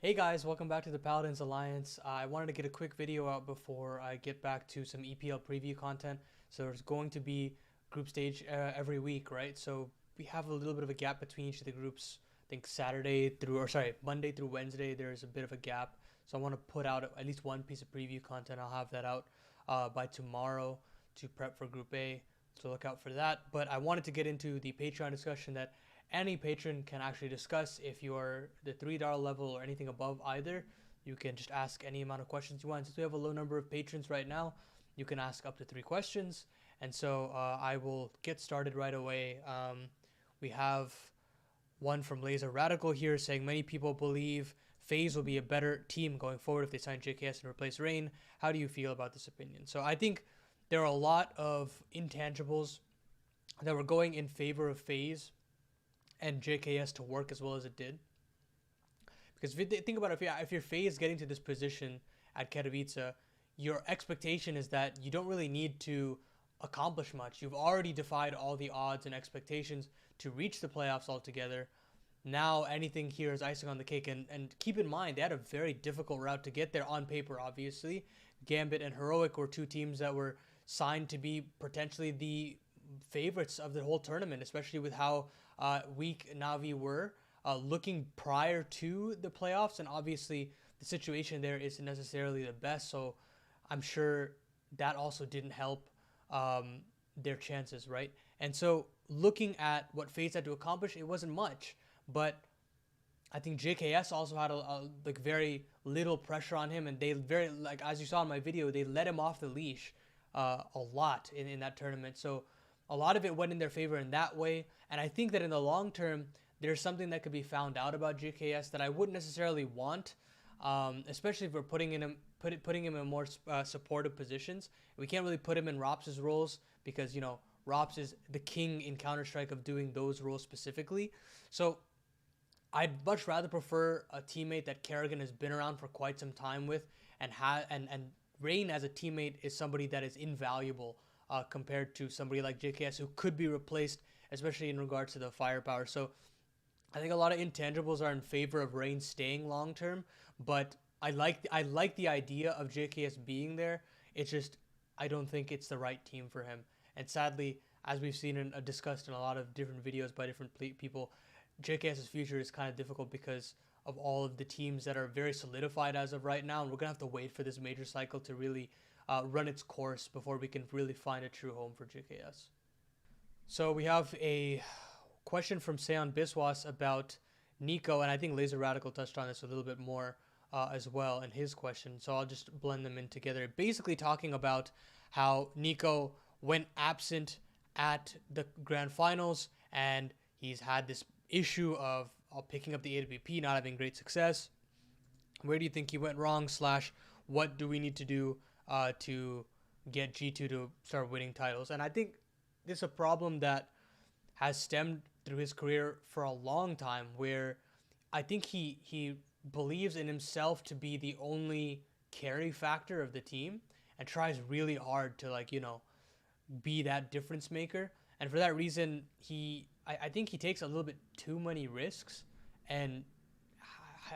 Hey guys, welcome back to the Paladins Alliance. I wanted to get a quick video out before I get back to some EPL preview content. So there's going to be group stage every week, right? So we have a little bit of a gap between each of the groups. I think Monday through Wednesday, there's a bit of a gap. So I want to put out at least one piece of preview content. I'll have that out by tomorrow to prep for Group A. So look out for that. But I wanted to get into the Patreon discussion that any patron can actually discuss. If you're the $3 level or anything above either, you can just ask any amount of questions you want. Since we have a low number of patrons right now, you can ask up to 3 questions. And so I will get started right away. We have one from Laser Radical here saying many people believe FaZe will be a better team going forward if they sign JKS and replace Rain. How do you feel about this opinion? So I think there are a lot of intangibles that were going in favor of FaZe and JKS to work as well as it did. Because if you think about it, if your FaZe getting to this position at Katowice, your expectation is that you don't really need to accomplish much. You've already defied all the odds and expectations to reach the playoffs altogether. Now anything here is icing on the cake. And keep in mind, they had a very difficult route to get there on paper, obviously. Gambit and Heroic were two teams that were signed to be potentially the favorites of the whole tournament, especially with how weak Navi were looking prior to the playoffs. And obviously the situation there isn't necessarily the best, so I'm sure that also didn't help their chances, right? And so looking at what FaZe had to accomplish, it wasn't much, but I think JKS also had like very little pressure on him, and they very, like as you saw in my video, they let him off the leash a lot in that tournament. So a lot of it went in their favor in that way. And I think that in the long term, there's something that could be found out about JKS that I wouldn't necessarily want, especially if we're putting him in more supportive positions. We can't really put him in Rops's roles because, you know, Rops is the king in Counter-Strike of doing those roles specifically. So I'd much rather prefer a teammate that Kerrigan has been around for quite some time with, and Rain as a teammate is somebody that is invaluable compared to somebody like JKS who could be replaced, especially in regards to the firepower. So I think a lot of intangibles are in favor of Rain staying long term, but I like the idea of JKS being there. It's just I don't think it's the right team for him. And sadly, as we've seen and discussed in a lot of different videos by different people, JKS's future is kind of difficult because of all of the teams that are very solidified as of right now, and we're gonna have to wait for this major cycle to really run its course before we can really find a true home for JKS. So we have a question from Seon Biswas about Nico, and I think Laser Radical touched on this a little bit more as well in his question. So I'll just blend them in together. Basically talking about how Nico went absent at the grand finals, and he's had this issue of picking up the AWP, not having great success. Where do you think he went wrong? / what do we need to do to get G2 to start winning titles? And I think this is a problem that has stemmed through his career for a long time, where I think he believes in himself to be the only carry factor of the team and tries really hard to, like, you know, be that difference maker. And for that reason, I think he takes a little bit too many risks, and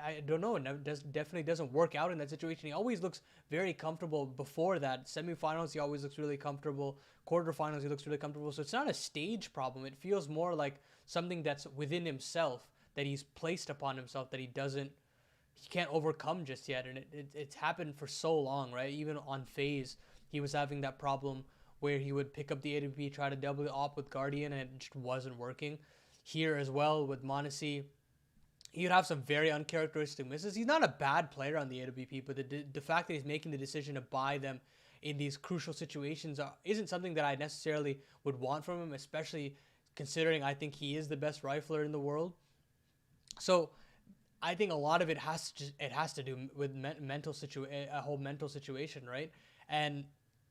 I don't know, it definitely doesn't work out in that situation. He always looks very comfortable before that. Semifinals, he always looks really comfortable. Quarterfinals, he looks really comfortable. So it's not a stage problem. It feels more like something that's within himself, that he's placed upon himself, that he can't overcome just yet. And it's happened for so long, right? Even on FaZe, he was having that problem where he would pick up the AWP, try to double the op with Guardian, and it just wasn't working. Here as well with m0NESY, he'd have some very uncharacteristic misses. He's not a bad player on the AWP, but the fact that he's making the decision to buy them in these crucial situations isn't something that I necessarily would want from him, especially considering I think he is the best rifler in the world. So I think a lot of it has to do with a whole mental situation, right? And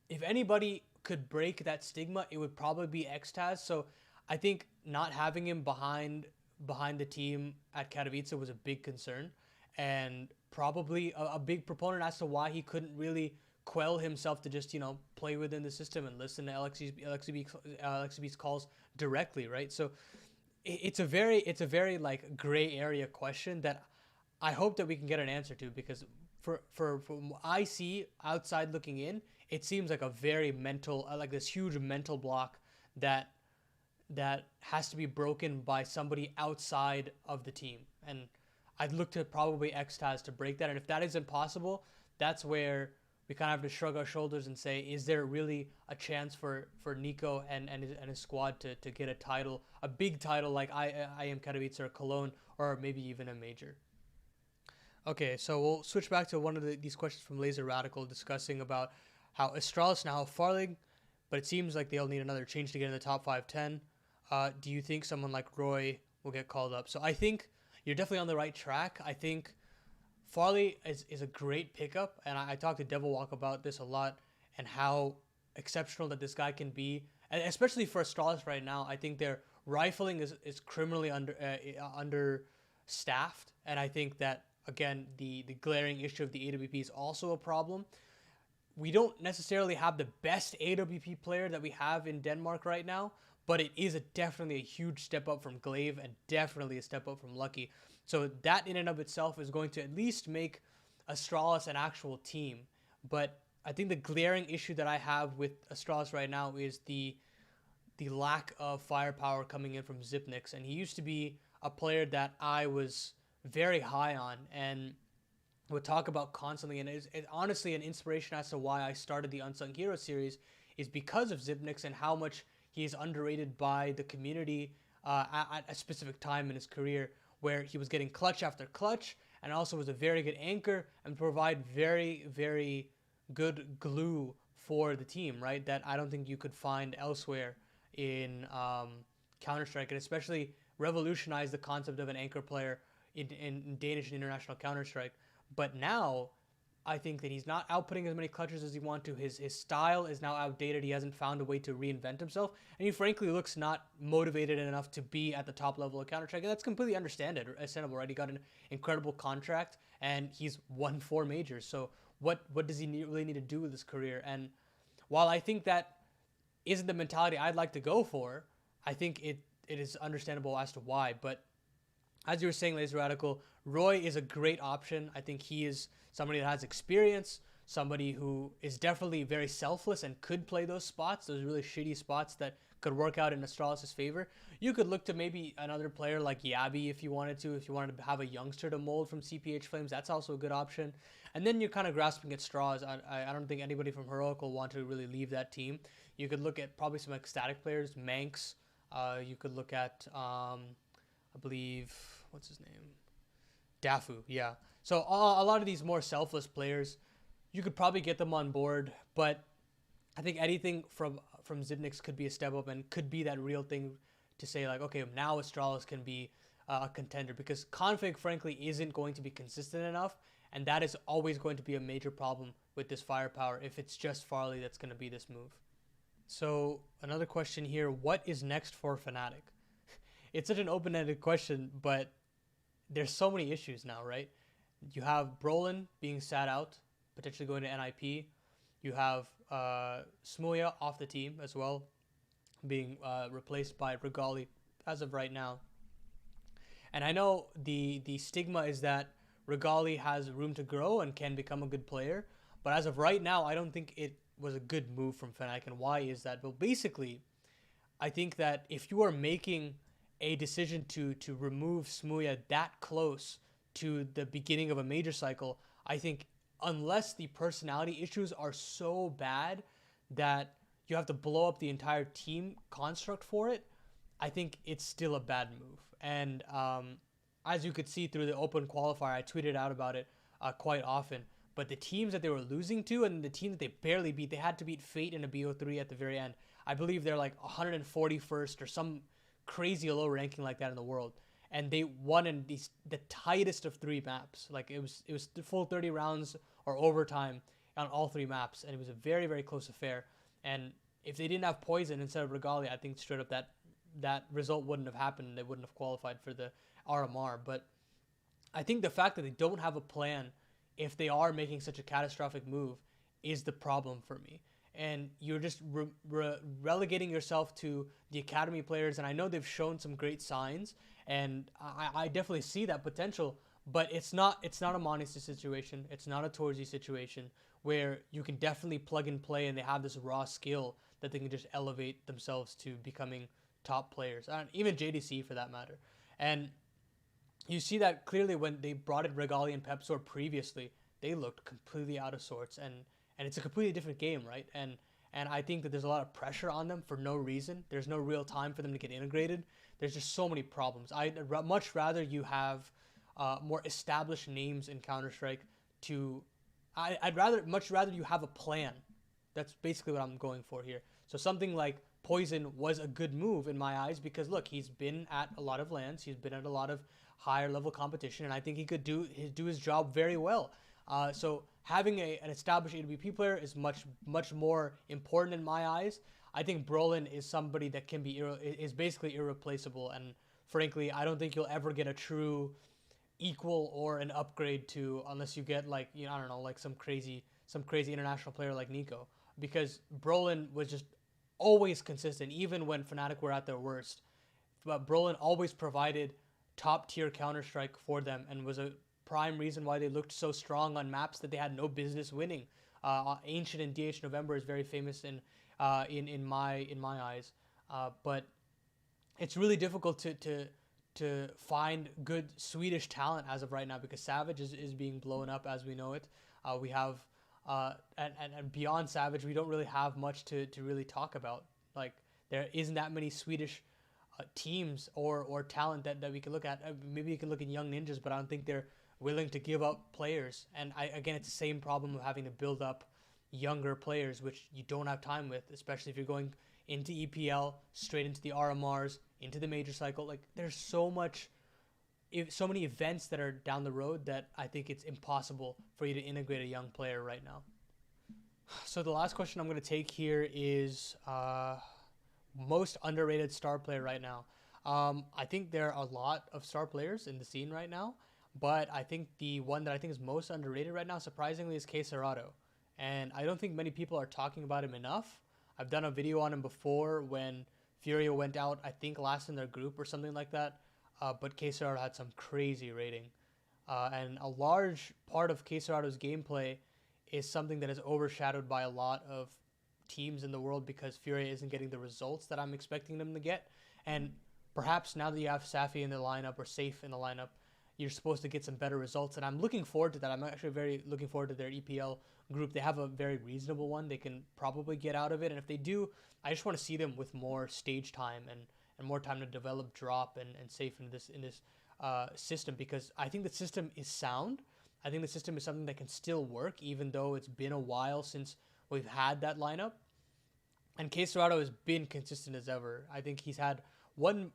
if anybody could break that stigma, it would probably be Xtaz. So I think not having him behind the team at Katowice was a big concern, and probably a big proponent as to why he couldn't really quell himself to just, you know, play within the system and listen to LXB's calls directly, right? So it's a very like gray area question that I hope that we can get an answer to, because from what I see outside looking in, it seems like a very mental, like this huge mental block that has to be broken by somebody outside of the team. And I'd look to probably Xtaz to break that. And if that isn't possible, that's where we kind of have to shrug our shoulders and say, is there really a chance for Nico and his squad to get a title, a big title like IM Katowice or Cologne, or maybe even a major? Okay, so we'll switch back to one of these questions from Laser Radical discussing about how Astralis now have Farling, but it seems like they'll need another change to get in the top 5-10. Do you think someone like Roy will get called up? So I think you're definitely on the right track. I think Farley is a great pickup, and I talked to Devil Walk about this a lot and how exceptional that this guy can be, and especially for Astralis right now. I think their rifling is criminally understaffed, and I think that, again, the glaring issue of the AWP is also a problem. We don't necessarily have the best AWP player that we have in Denmark right now, but it is definitely a huge step up from Glaive and definitely a step up from Lucky. So that in and of itself is going to at least make Astralis an actual team. But I think the glaring issue that I have with Astralis right now is the lack of firepower coming in from Zipnix. And he used to be a player that I was very high on and would talk about constantly. And it's honestly an inspiration as to why I started the Unsung Hero series, is because of Zipnix and how much he is underrated by the community at a specific time in his career, where he was getting clutch after clutch and also was a very good anchor and provide very, very good glue for the team, right? That I don't think you could find elsewhere in Counter-Strike, and especially revolutionize the concept of an anchor player in Danish and international Counter-Strike. But now I think that he's not outputting as many clutches as he wants to. His style is now outdated. He hasn't found a way to reinvent himself. And he frankly looks not motivated enough to be at the top level of Counter-Strike. And that's completely understandable, right? He got an incredible contract and he's won 4 majors. So what does he really need to do with his career? And while I think that isn't the mentality I'd like to go for, I think it is understandable as to why. But as you were saying, Laser Radical, Roy is a great option. I think he is somebody that has experience, somebody who is definitely very selfless and could play those spots, those really shitty spots that could work out in Astralis' favor. You could look to maybe another player like Yabi if you wanted to have a youngster to mold from CPH Flames. That's also a good option. And then you're kind of grasping at straws. I don't think anybody from Heroic will want to really leave that team. You could look at probably some ecstatic players, Manx. You could look at, I believe, what's his name? Dafu, yeah. So a lot of these more selfless players, you could probably get them on board, but I think anything from Zipnix could be a step up and could be that real thing to say, like, okay, now Astralis can be a contender, because config, frankly, isn't going to be consistent enough, and that is always going to be a major problem with this firepower if it's just Farley that's going to be this move. So another question here, what is next for FNATIC? It's such an open-ended question, but there's so many issues now, right? You have Brolin being sat out, potentially going to NIP. You have Smuya off the team as well, being replaced by Regali as of right now. And I know the stigma is that Regali has room to grow and can become a good player, but as of right now, I don't think it was a good move from FNATIC. And why is that? Well, basically, I think that if you are making a decision to remove Smuya that close to the beginning of a major cycle, I think unless the personality issues are so bad that you have to blow up the entire team construct for it, I think it's still a bad move. And as you could see through the open qualifier, I tweeted out about it quite often. But the teams that they were losing to and the team that they barely beat, they had to beat Fate in a BO3 at the very end. I believe they're like 141st or some crazy low ranking like that in the world. And they won in the tightest of 3 maps. Like it was the full 30 rounds or overtime on all 3 maps. And it was a very, very close affair. And if they didn't have Poison instead of Regali, I think straight up that result wouldn't have happened. They wouldn't have qualified for the RMR. But I think the fact that they don't have a plan if they are making such a catastrophic move is the problem for me. And you're just relegating yourself to the academy players. And I know they've shown some great signs, and I definitely see that potential. but it's not a Monista situation. It's not a Torzi situation where you can definitely plug and play and they have this raw skill that they can just elevate themselves to becoming top players, and even JDC for that matter. And you see that clearly when they brought in Regali and Pepsor previously. They looked completely out of sorts, and it's a completely different game, right? And I think that there's a lot of pressure on them for no reason. There's no real time for them to get integrated. There's just so many problems. I'd much rather you have more established names in Counter-Strike I'd much rather you have a plan. That's basically what I'm going for here. So something like Poison was a good move in my eyes because, look, he's been at a lot of LANs. He's been at a lot of higher level competition, and I think he could do his job very well. So having an established AWP player is much more important in my eyes. I think Brolin is somebody that can be is basically irreplaceable, and frankly, I don't think you'll ever get a true equal or an upgrade to unless you get like, you know, I don't know, like some crazy international player like Nico, because Brolin was just always consistent even when FNATIC were at their worst. But Brolin always provided top tier Counter-Strike for them and was a prime reason why they looked so strong on maps that they had no business winning. Ancient and DH November is very famous in my eyes, but it's really difficult to find good Swedish talent as of right now because Savage is being blown up as we know it. We have and beyond Savage, we don't really have much to really talk about. Like there isn't that many Swedish teams or talent that we can look at. Maybe you can look at Young Ninjas, but I don't think they're willing to give up players. And again, it's the same problem of having to build up younger players, which you don't have time with, especially if you're going into EPL, straight into the RMRs, into the major cycle. Like there's so many events that are down the road that I think it's impossible for you to integrate a young player right now. So the last question I'm going to take here is most underrated star player right now. I think there are a lot of star players in the scene right now, but I think the one that I think is most underrated right now, surprisingly, is K-Serato. And I don't think many people are talking about him enough. I've done a video on him before when Furia went out, I think last in their group or something like that. But K-Serato had some crazy rating. And a large part of K-Serato's gameplay is something that is overshadowed by a lot of teams in the world because Furia isn't getting the results that I'm expecting them to get. And perhaps now that you have Safi in the lineup or Safe in the lineup, you're supposed to get some better results. And I'm looking forward to that. I'm actually very looking forward to their EPL group. They have a very reasonable one. They can probably get out of it. And if they do, I just want to see them with more stage time and more time to develop drop and Safe in this system, because I think the system is sound. I think the system is something that can still work even though it's been a while since we've had that lineup. And K-Serato has been consistent as ever. I think he's had one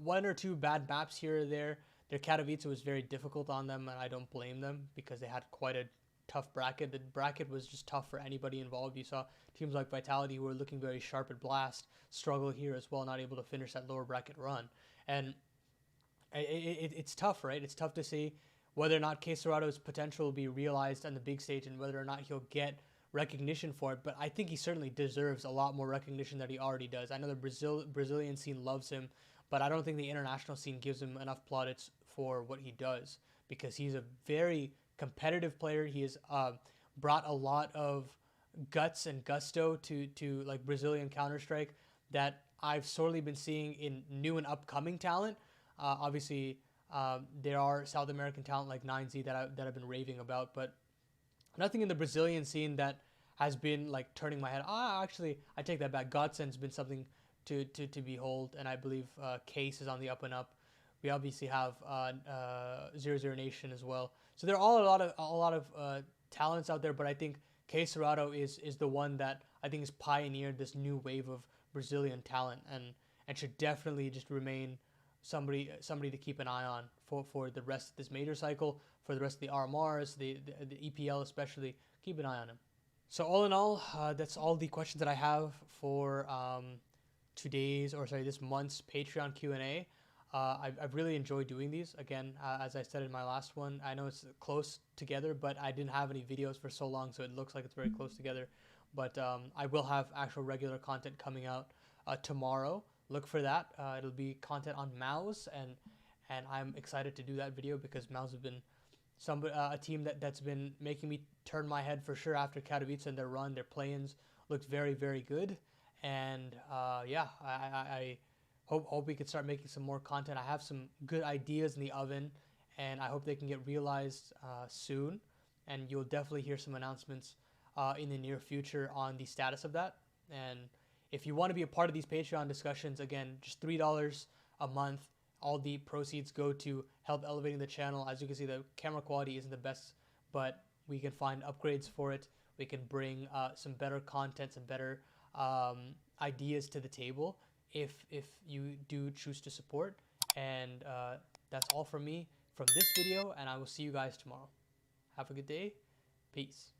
or two bad maps here or there. Their Katowice was very difficult on them, and I don't blame them because they had quite a tough bracket. The bracket was just tough for anybody involved. You saw teams like Vitality, who were looking very sharp at Blast, struggle here as well, not able to finish that lower bracket run. And it's tough, right? It's tough to see whether or not K-Serato's potential will be realized on the big stage and whether or not he'll get recognition for it. But I think he certainly deserves a lot more recognition than he already does. I know the Brazilian scene loves him, but I don't think the international scene gives him enough plaudits for what he does because he's a very competitive player. He has brought a lot of guts and gusto to like Brazilian Counter-Strike that I've sorely been seeing in new and upcoming talent. Obviously, there are South American talent like 9Z that I've been raving about, but nothing in the Brazilian scene that has been like turning my head. Actually, I take that back. Godsend's been something to behold, and I believe Case is on the up and up. We obviously have 00 Nation as well. So there are all a lot of talents out there, but I think K-Serato is the one that I think has pioneered this new wave of Brazilian talent and should definitely just remain somebody to keep an eye on for the rest of this major cycle, for the rest of the RMRs, the EPL especially. Keep an eye on him. So all in all, that's all the questions that I have for this month's Patreon Q&A. I've really enjoyed doing these. Again, as I said in my last one, I know it's close together, but I didn't have any videos for so long, so it looks like it's very close together. But I will have actual regular content coming out tomorrow. Look for that. It'll be content on Mouse, and I'm excited to do that video because Mouse has been a team that's been making me turn my head for sure after Katowice and their run. Their play-ins looked very, very good, and yeah, I hope we could start making some more content. I have some good ideas in the oven, and I hope they can get realized soon. And you'll definitely hear some announcements in the near future on the status of that. And if you want to be a part of these Patreon discussions, again, just $3 a month. All the proceeds go to help elevating the channel. As you can see, the camera quality isn't the best, but we can find upgrades for it. We can bring some better content, some better ideas to the table if you do choose to support. And that's all from me from this video, and I will see you guys tomorrow. Have a good day. Peace.